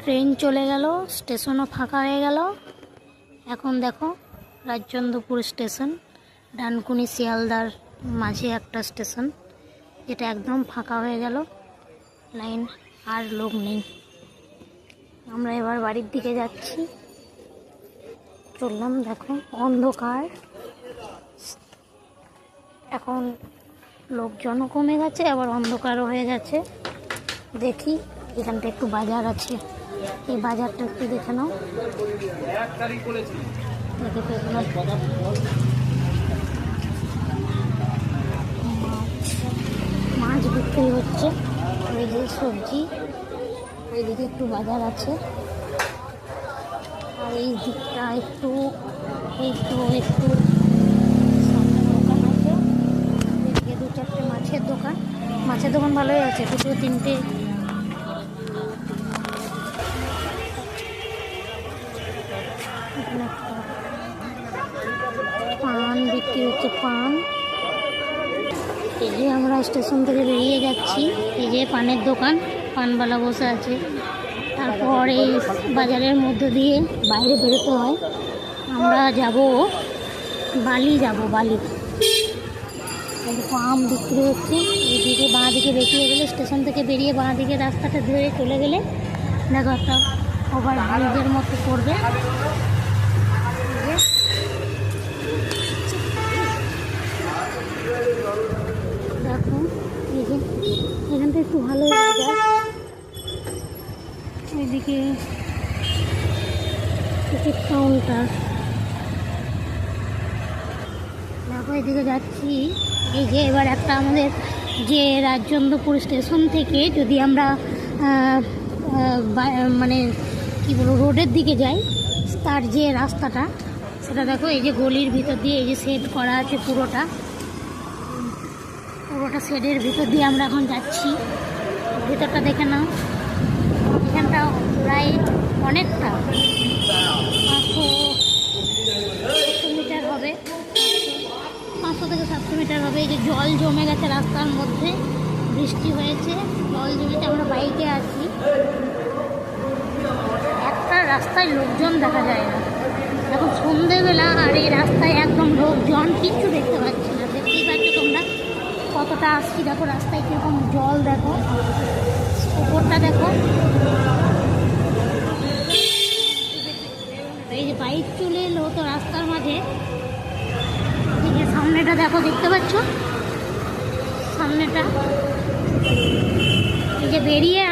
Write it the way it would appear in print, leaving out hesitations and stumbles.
Train চলে গেল, স্টেশনও ফাঁকা হয়ে গেল। এখন দেখো রাজচন্দ্রপুর স্টেশন, ডানকুনি শিয়ালদার মাঝে একটা স্টেশন, যেটা একদম ফাঁকা হয়ে গেল, লাইন আর লোক নেই। আমরা এবার বাড়ির দিকে যাচ্ছি, চললাম। দেখো অন্ধকার, এখন লোকজনও কমে গেছে, আবার অন্ধকারও হয়ে গেছে। দেখি এখানটা একটু বাজার আছে, এই বাজারটা একটু দেখে নাও। মাছ বিক্রি হচ্ছে, এই যে সবজি, এইদিকে একটু বাজার আছে, আর এই দিকটা একটু একটু একটু দোকান আছে। এদিকে দু চারটে মাছের দোকান, মাছের দোকান ভালোই আছে, দুটো তিনটে। পান বিক্রি হচ্ছে, পান। এই যে আমরা স্টেশন থেকে বেরিয়ে যাচ্ছি, এই যে পানের দোকান, পানওয়ালা বসে আছে। তারপর এই বাজারের মধ্যে দিয়ে বাইরে বেরোতে হয়। আমরা যাব বালি, বালি। আম বিক্রি হচ্ছে, এইদিকে বাঁ দিকে বেরিয়ে গেলে, স্টেশন থেকে বেরিয়ে বাঁ দিকে রাস্তাটা ধরে চলে গেলে দেখো একটা ওভার ব্রিজের মতো করবে। দেখো এই যে এখানটা একটু ভালো বাজার, এদিকে টিকিট কাউন্টার। দেখো এদিকে যাচ্ছি, এই যে এবার একটা আমাদের যে রাজচন্দ্রপুর স্টেশন থেকে যদি আমরা মানে কি বলবো রোডের দিকে যাই, তার যে রাস্তাটা সেটা দেখো, এই যে গলির ভিতর দিয়ে এই যে শেড করা আছে, পুরোটা শেডের ভিতর দিয়ে আমরা এখন যাচ্ছি। ভিতরটা দেখে নাও, এখানটা প্রায় অনেকটা 500 মিটার হবে, 500 থেকে 700 মিটার হবে। এই যে জল জমে গেছে রাস্তার মধ্যে, বৃষ্টি হয়েছে, জল জমেছে। আমরা বাইকে আছি, একটা রাস্তায় লোকজন দেখা যায় না, এখন সন্ধেবেলা, আর এই রাস্তায় একদম লোকজন কিচ্ছু দেখতে পাচ্ছি না। দেখতেই পাচ্ছ তোমরা কতটা আসছি, দেখো রাস্তায় কীরকম জল, দেখো উপরটা দেখো। এই যে বাইক চলে এলো তো রাস্তার মাঝে, এই যে সামনেটা দেখো, দেখতে পাচ্ছ সামনেটা। এই যে বেরিয়ে